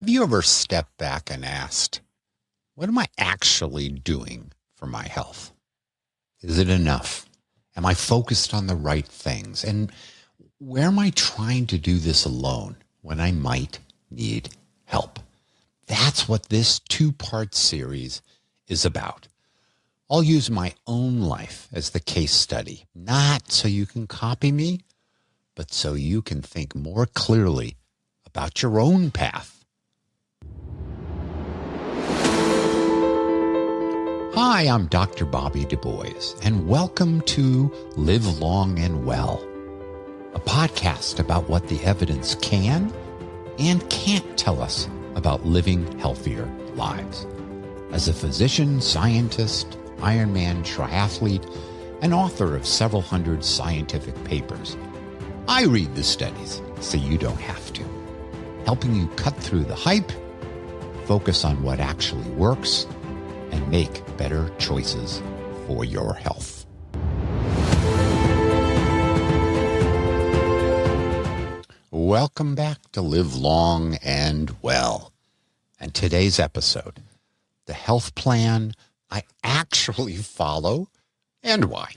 Have you ever stepped back and asked, what am I actually doing for my health? Is it enough? Am I focused on the right things? And where am I trying to do this alone when I might need help? That's what this two-part series is about. I'll use my own life as the case study, not so you can copy me, but so you can think more clearly about your own path. Hi, I'm Dr. Bobby Du Bois, and welcome to Live Long and Well, a podcast about what the evidence can and can't tell us about living healthier lives. As a physician, scientist, Ironman triathlete, and author of several hundred scientific papers, I read the studies so you don't have to, helping you cut through the hype, focus on what actually works, and make better choices for your health. Welcome back to Live Long and Well. And today's episode, the health plan I actually follow and why.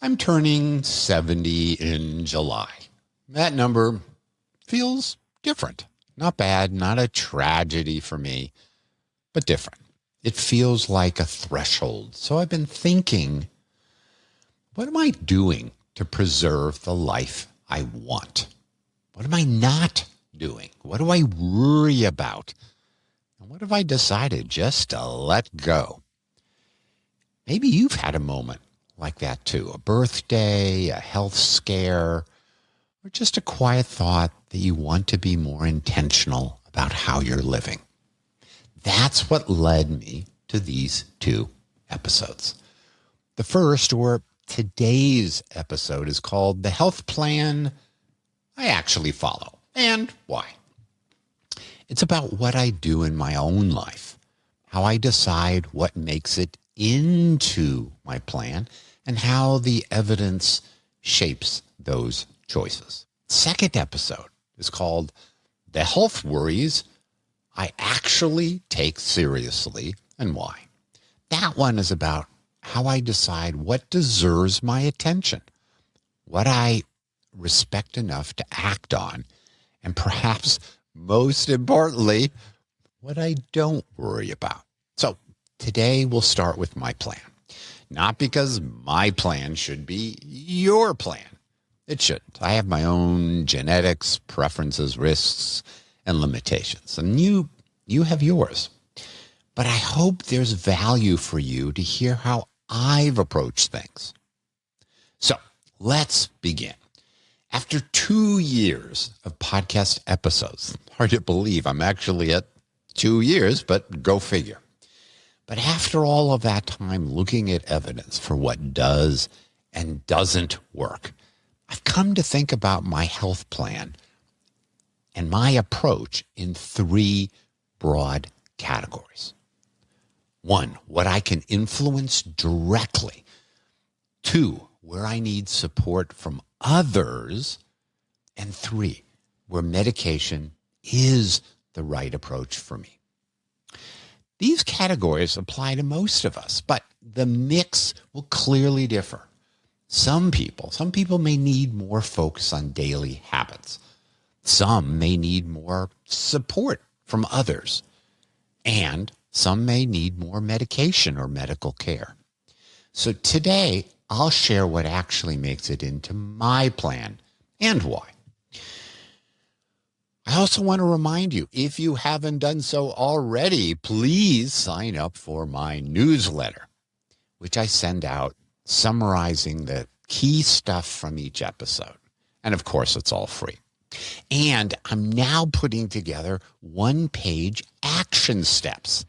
I'm turning 70 in July. That number feels different. Not bad, not a tragedy for me, but different. It feels like a threshold. So I've been thinking, what am I doing to preserve the life I want? What am I not doing? What do I worry about? And what have I decided just to let go? Maybe you've had a moment like that too. A birthday, a health scare, or just a quiet thought that you want to be more intentional about how you're living. That's what led me to these two episodes. The first, or today's episode, is called The Health Plan I Actually Follow and Why. It's about what I do in my own life, how I decide what makes it into my plan, and how the evidence shapes those choices. Second episode is called The Health Worries I Actually Take Seriously and Why. That one is about how I decide what deserves my attention, what I respect enough to act on, and perhaps most importantly, what I don't worry about. So today we'll start with my plan. Not because my plan should be your plan. It shouldn't. I have my own genetics, preferences, risks, and limitations. And you have yours. But I hope there's value for you to hear how I've approached things. So let's begin. After 2 years of podcast episodes, hard to believe I'm actually at 2 years, but go figure. But after all of that time looking at evidence for what does and doesn't work, I've come to think about my health plan and my approach in three broad categories. 1, what I can influence directly. 2, where I need support from others. And 3, where medication is the right approach for me. These categories apply to most of us, but the mix will clearly differ. Some people may need more focus on daily habits. Some may need more support from others. And some may need more medication or medical care. So today, I'll share what actually makes it into my plan and why. I also want to remind you, if you haven't done so already, please sign up for my newsletter, which I send out summarizing the key stuff from each episode. And of course, it's all free. And I'm now putting together 1-page action steps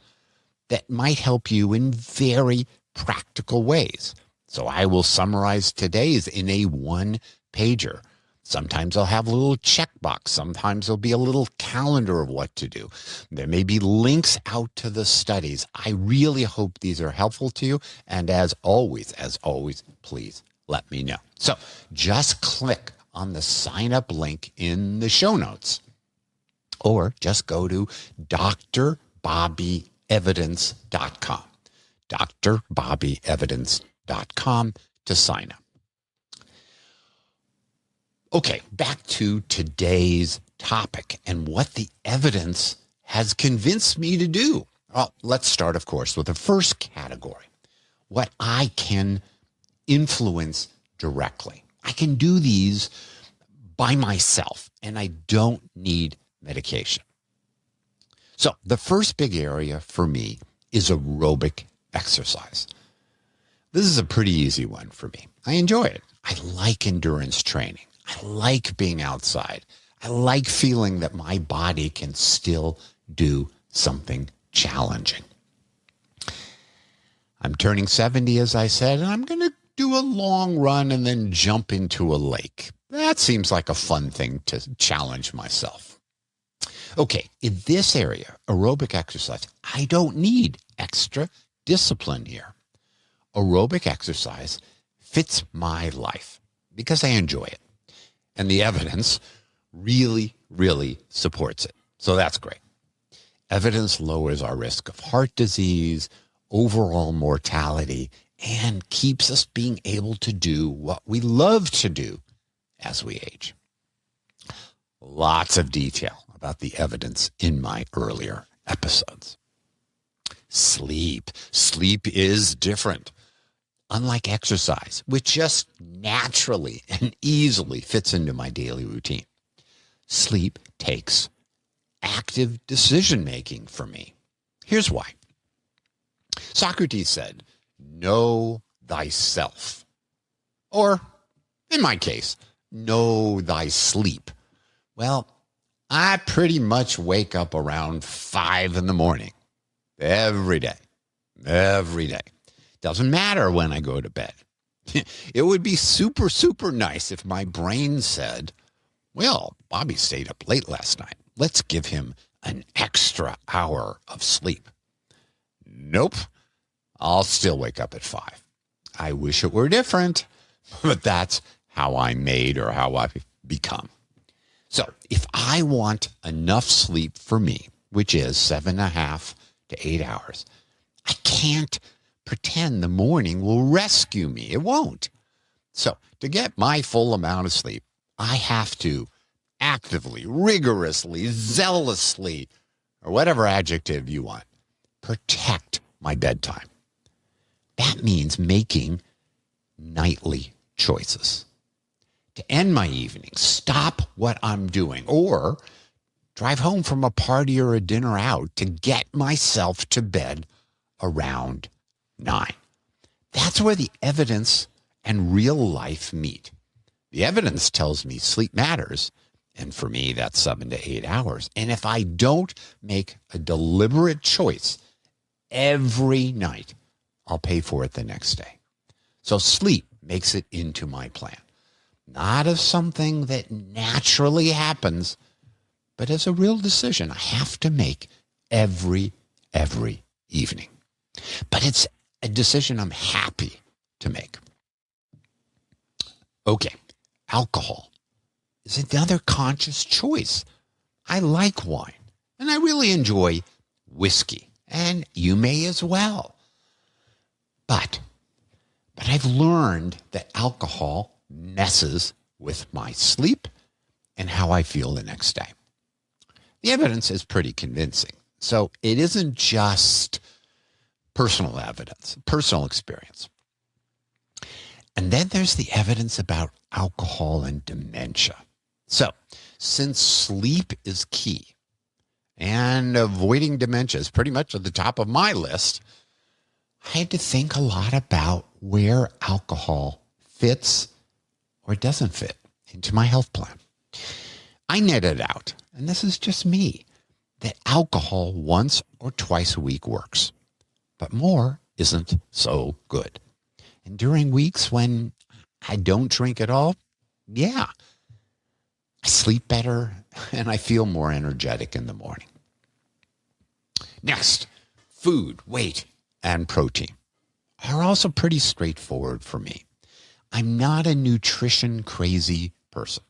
that might help you in very practical ways. So I will summarize today's in a 1-pager. Sometimes I'll have a little checkbox. Sometimes there'll be a little calendar of what to do. There may be links out to the studies. I really hope these are helpful to you. And as always, please let me know. So just click on the sign up link in the show notes. Or just go to drbobbyevidence.com. drbobbyevidence.com to sign up. Okay, back to today's topic and what the evidence has convinced me to do. Well, let's start, of course, with the first category, what I can influence directly. I can do these by myself, and I don't need medication. So the first big area for me is aerobic exercise. This is a pretty easy one for me. I enjoy it. I like endurance training. I like being outside. I like feeling that my body can still do something challenging. I'm turning 70, as I said, and I'm going to do a long run and then jump into a lake. That seems like a fun thing to challenge myself. Okay, in this area, aerobic exercise, I don't need extra discipline here. Aerobic exercise fits my life because I enjoy it. And the evidence really, really supports it. So that's great. Evidence lowers our risk of heart disease, overall mortality, and keeps us being able to do what we love to do as we age. Lots of detail about the evidence in my earlier episodes. Sleep. Sleep is different. Unlike exercise, which just naturally and easily fits into my daily routine, sleep takes active decision-making for me. Here's why. Socrates said, know thyself. Or, in my case, know thy sleep. Well, I pretty much wake up around 5 in the morning every day. Every day. Doesn't matter when I go to bed. It would be super, super nice if my brain said, well, Bobby stayed up late last night. Let's give him an extra hour of sleep. Nope. I'll still wake up at 5. I wish it were different, but that's how I'm made or how I've become. So if I want enough sleep for me, which is 7.5 to 8 hours, I can't pretend the morning will rescue me. It won't. So to get my full amount of sleep, I have to actively, rigorously, zealously, or whatever adjective you want, protect my bedtime. That means making nightly choices. To end my evening, stop what I'm doing, or drive home from a party or a dinner out to get myself to bed around 9. That's where the evidence and real life meet. The evidence tells me sleep matters, and for me, that's 7 to 8 hours. And if I don't make a deliberate choice every night, I'll pay for it the next day. So sleep makes it into my plan. Not as something that naturally happens, but as a real decision I have to make every evening. But it's a decision I'm happy to make. Okay, alcohol is another conscious choice. I like wine, and I really enjoy whiskey, and you may as well. But I've learned that alcohol messes with my sleep and how I feel the next day. The evidence is pretty convincing. So it isn't just personal evidence, personal experience. And then there's the evidence about alcohol and dementia. So since sleep is key and avoiding dementia is pretty much at the top of my list, I had to think a lot about where alcohol fits or doesn't fit into my health plan. I netted out, and this is just me, that alcohol once or twice a week works, but more isn't so good. And during weeks when I don't drink at all, yeah, I sleep better and I feel more energetic in the morning. Next, food, weight, and protein are also pretty straightforward for me. I'm not a nutrition crazy person.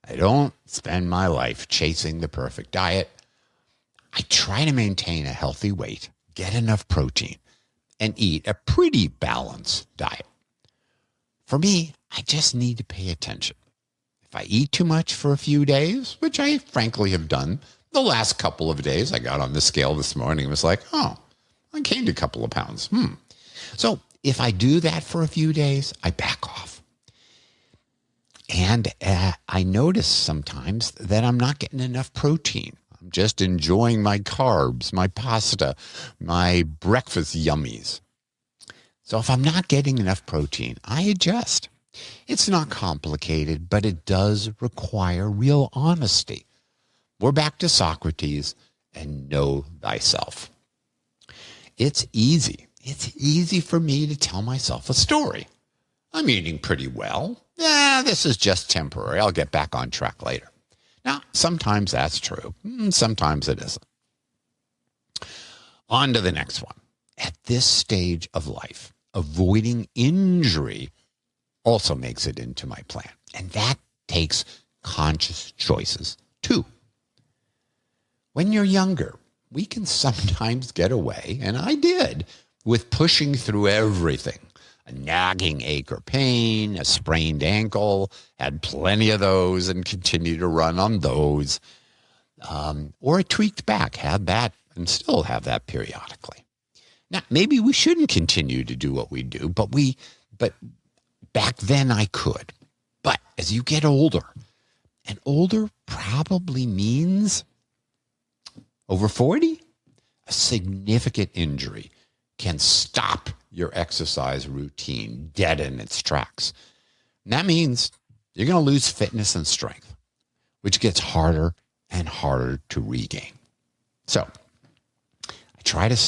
I don't spend my life chasing the perfect diet. try to maintain a healthy weight, get enough protein, and eat a pretty balanced diet. For me, I just need to pay attention. If I eat too much for a few days, which I frankly have done the last couple of days, I got on the scale this morning and was like, oh, I gained a couple of pounds. So if I do that for a few days, I back off. And I notice sometimes that I'm not getting enough protein. I'm just enjoying my carbs, my pasta, my breakfast yummies. So if I'm not getting enough protein, I adjust. It's not complicated, but it does require real honesty. We're back to Socrates and know thyself. It's easy. It's easy for me to tell myself a story. I'm eating pretty well. This is just temporary. I'll get back on track later. Now, sometimes that's true. Sometimes it isn't. On to the next one. At this stage of life, avoiding injury also makes it into my plan. And that takes conscious choices too. When you're younger, we can sometimes get away, and I did, with pushing through everything. A nagging ache or pain, a sprained ankle, had plenty of those and continue to run on those. Or a tweaked back, had that and still have that periodically. Now, maybe we shouldn't continue to do what we do, but back then I could. But as you get older, and older probably means over 40, a significant injury can stop your exercise routine dead in its tracks. And that means you're going to lose fitness and strength, which gets harder and harder to regain. So I try to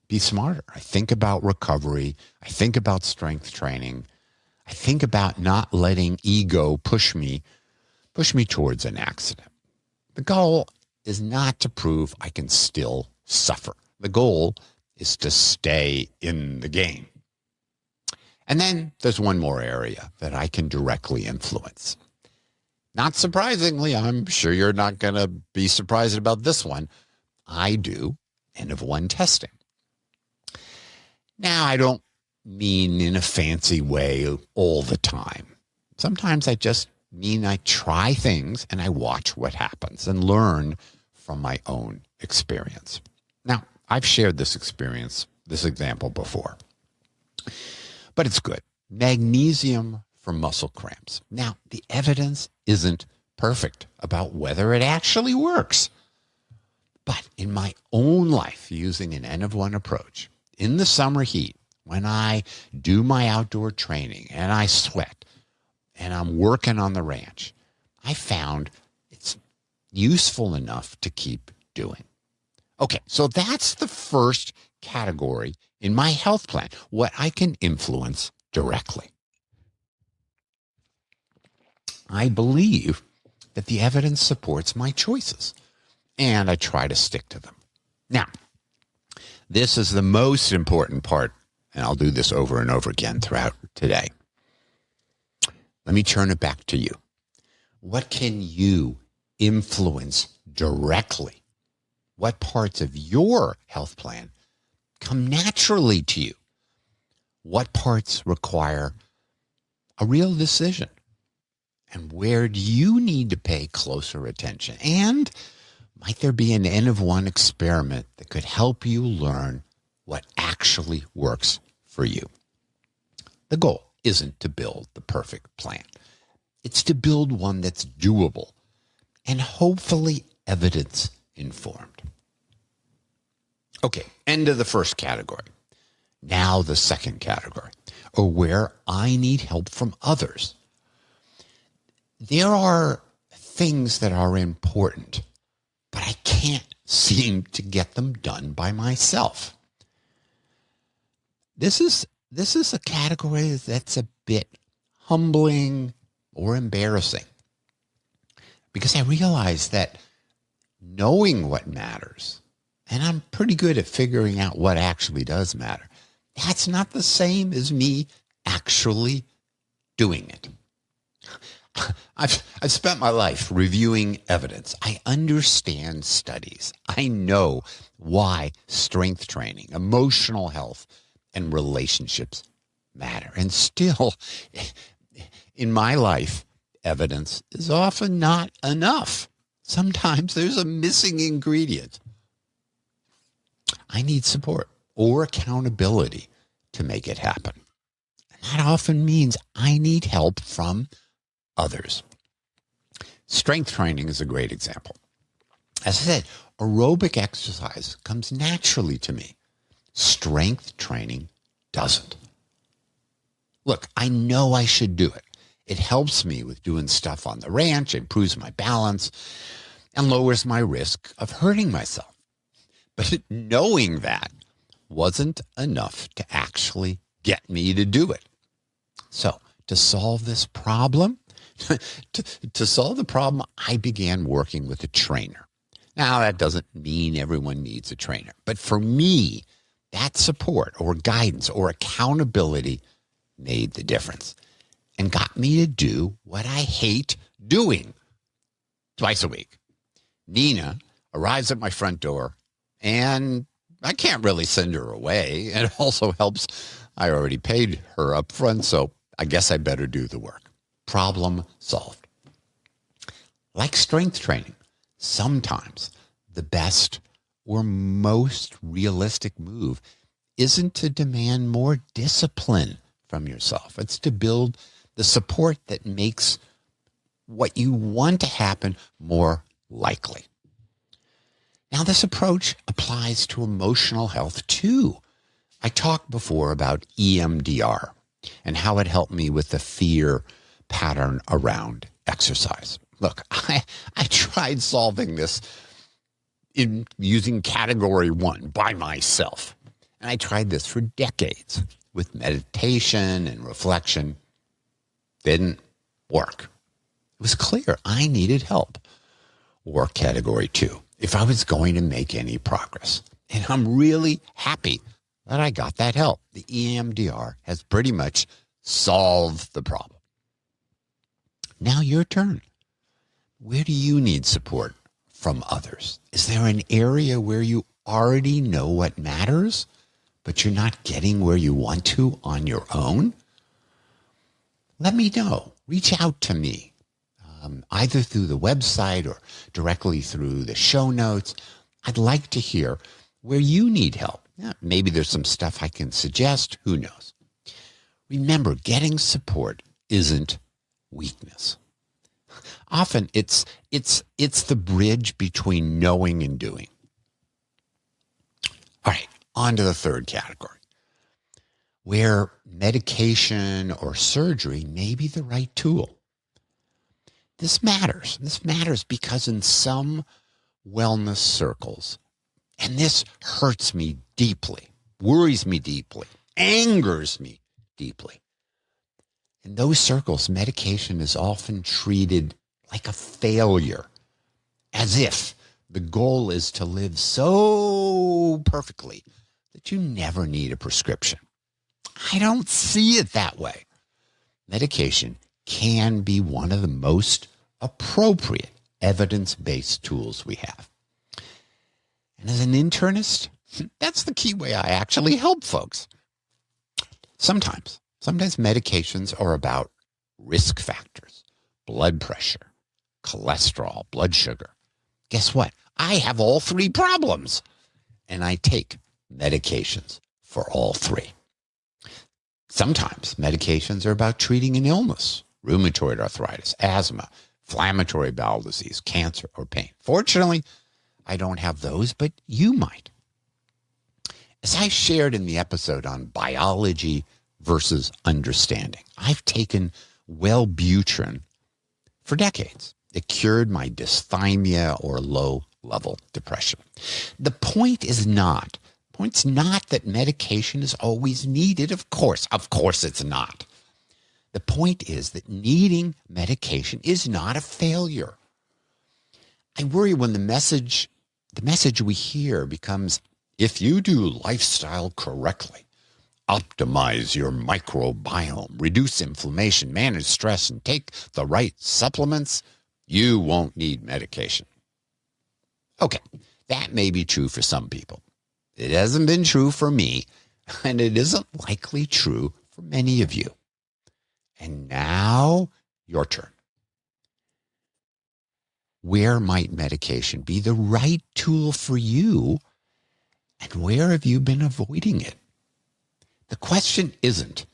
be smarter. I think about recovery. I think about strength training. I think about not letting ego push me towards an accident. The goal is not to prove I can still suffer. The goal is to stay in the game. And then there's one more area that I can directly influence. Not surprisingly, I'm sure you're not going to be surprised about this one. I do N-of-1 testing. Now, I don't mean in a fancy way all the time. Sometimes I just mean I try things and I watch what happens and learn from my own experience. Now, I've shared this example before, but it's good. Magnesium for muscle cramps. Now, the evidence isn't perfect about whether it actually works. But in my own life, using an N-of-1 approach, in the summer heat, when I do my outdoor training and I sweat and I'm working on the ranch, I found it's useful enough to keep doing. Okay, so that's the first category in my health plan, what I can influence directly. I believe that the evidence supports my choices, and I try to stick to them. Now, this is the most important part, and I'll do this over and over again throughout today. Let me turn it back to you. What can you influence directly? What parts of your health plan come naturally to you? What parts require a real decision? And where do you need to pay closer attention? And might there be an N-of-1 experiment that could help you learn what actually works for you? The goal isn't to build the perfect plan. It's to build one that's doable and hopefully evidence-informed. Okay, end of the first category. Now the second category, or where I need help from others. There are things that are important, but I can't seem to get them done by myself. This is a category that's a bit humbling or embarrassing, because I realize that knowing what matters, and I'm pretty good at figuring out what actually does matter, that's not the same as me actually doing it. I've spent my life reviewing evidence. I understand studies. I know why strength training, emotional health, and relationships matter. And still, in my life, evidence is often not enough. Sometimes there's a missing ingredient. I need support or accountability to make it happen. And that often means I need help from others. Strength training is a great example. As I said, aerobic exercise comes naturally to me. Strength training doesn't. Look, I know I should do it. It helps me with doing stuff on the ranch, improves my balance, and lowers my risk of hurting myself. But knowing that wasn't enough to actually get me to do it. So to solve this problem, to solve the problem, I began working with a trainer. Now, that doesn't mean everyone needs a trainer. But for me, that support or guidance or accountability made the difference and got me to do what I hate doing twice a week. Nina arrives at my front door, and I can't really send her away. And it also helps. I already paid her up front, so I guess I better do the work. Problem solved. Like strength training, sometimes the best or most realistic move isn't to demand more discipline from yourself. It's to build the support that makes what you want to happen more likely. Now, this approach applies to emotional health too. I talked before about EMDR and how it helped me with the fear pattern around exercise. Look, I tried solving this in using category 1 by myself. And I tried this for decades with meditation and reflection. Didn't work. It was clear I needed help. Or category 2, if I was going to make any progress. And I'm really happy that I got that help. The EMDR has pretty much solved the problem. Now your turn. Where do you need support from others? Is there an area where you already know what matters, but you're not getting where you want to on your own? Let me know. Reach out to me, either through the website or directly through the show notes. I'd like to hear where you need help. Yeah, maybe there's some stuff I can suggest. Who knows? Remember, getting support isn't weakness. Often it's the bridge between knowing and doing. All right, on to the third category, where medication or surgery may be the right tool. This matters. This matters because in some wellness circles, and this hurts me deeply, worries me deeply, angers me deeply. In those circles, medication is often treated like a failure, as if the goal is to live so perfectly that you never need a prescription. I don't see it that way. Medication can be one of the most appropriate evidence-based tools we have. And as an internist, that's the key way I actually help folks. Sometimes medications are about risk factors, blood pressure, cholesterol, blood sugar. Guess what? I have all 3 problems, and I take medications for all 3. Sometimes medications are about treating an illness, rheumatoid arthritis, asthma, inflammatory bowel disease, cancer, or pain. Fortunately, I don't have those, but you might. As I shared in the episode on biology versus understanding, I've taken Wellbutrin for decades. It cured my dysthymia or low-level depression. The point's not that medication is always needed. Of course it's not. The point is that needing medication is not a failure. I worry when the message we hear becomes, if you do lifestyle correctly, optimize your microbiome, reduce inflammation, manage stress, and take the right supplements, you won't need medication. Okay, that may be true for some people. It hasn't been true for me, and it isn't likely true for many of you. And now, your turn. Where might medication be the right tool for you, and where have you been avoiding it? The question isn't,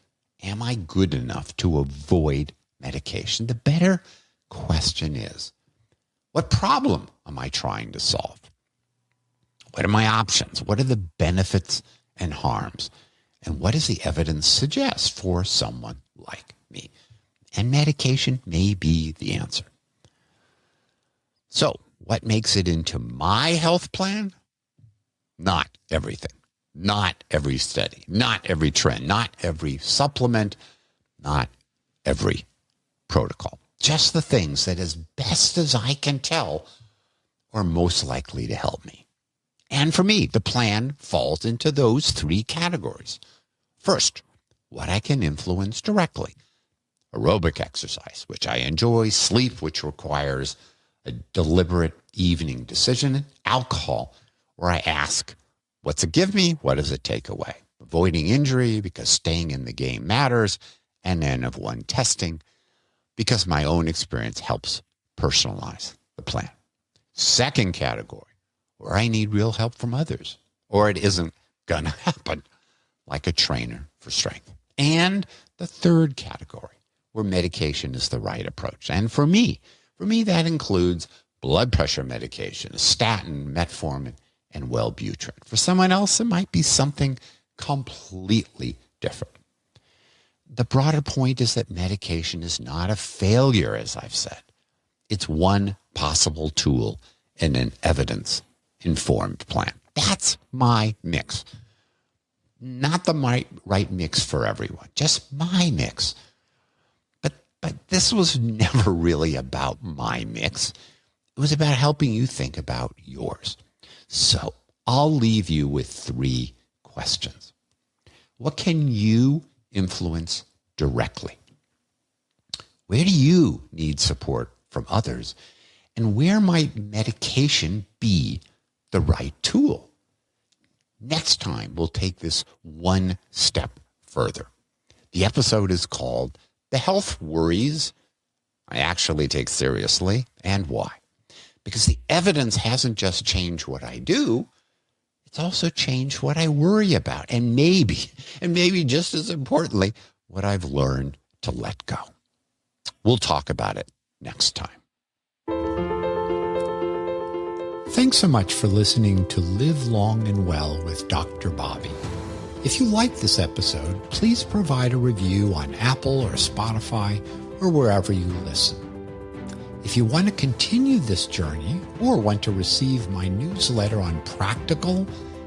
am I good enough to avoid medication? The better question is, what problem am I trying to solve? What are my options? What are the benefits and harms? And what does the evidence suggest for someone like me? And medication may be the answer. So, what makes it into my health plan? Not everything. Not every study. Not every trend. Not every supplement. Not every protocol. Just the things that, as best as I can tell, are most likely to help me. And for me, the plan falls into those three categories. First, what I can influence directly. Aerobic exercise, which I enjoy. Sleep, which requires a deliberate evening decision. And alcohol, where I ask, what's it give me? What does it take away? Avoiding injury, because staying in the game matters. And N of 1 testing, because my own experience helps personalize the plan. Second category, where I need real help from others, or it isn't going to happen, like a trainer for strength. And the third category, where medication is the right approach. And for me that includes blood pressure medication, statin, metformin, and Wellbutrin. For someone else, it might be something completely different. The broader point is that medication is not a failure, as I've said. It's one possible tool in an evidence-informed plan. That's my mix. Not the right mix for everyone, just my mix. But this was never really about my mix. It was about helping you think about yours. So I'll leave you with 3 questions. What can you influence directly? Where do you need support from others? And where might medication be the right tool? Next time, we'll take this one step further. The episode is called The Health Worries I Actually Take Seriously and Why. Because the evidence hasn't just changed what I do, it's also changed what I worry about. And maybe just as importantly, what I've learned to let go. We'll talk about it next time. Thanks so much for listening to Live Long and Well with Dr. Bobby. If you like this episode, please provide a review on Apple or Spotify or wherever you listen. If you want to continue this journey or want to receive my newsletter on practical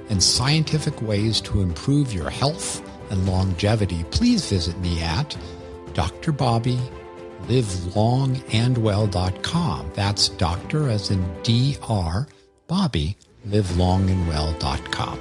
and scientific ways to improve your health and longevity, please visit me at drbobbylivelongandwell.com. That's doctor as in DR, Bobby, livelongandwell.com.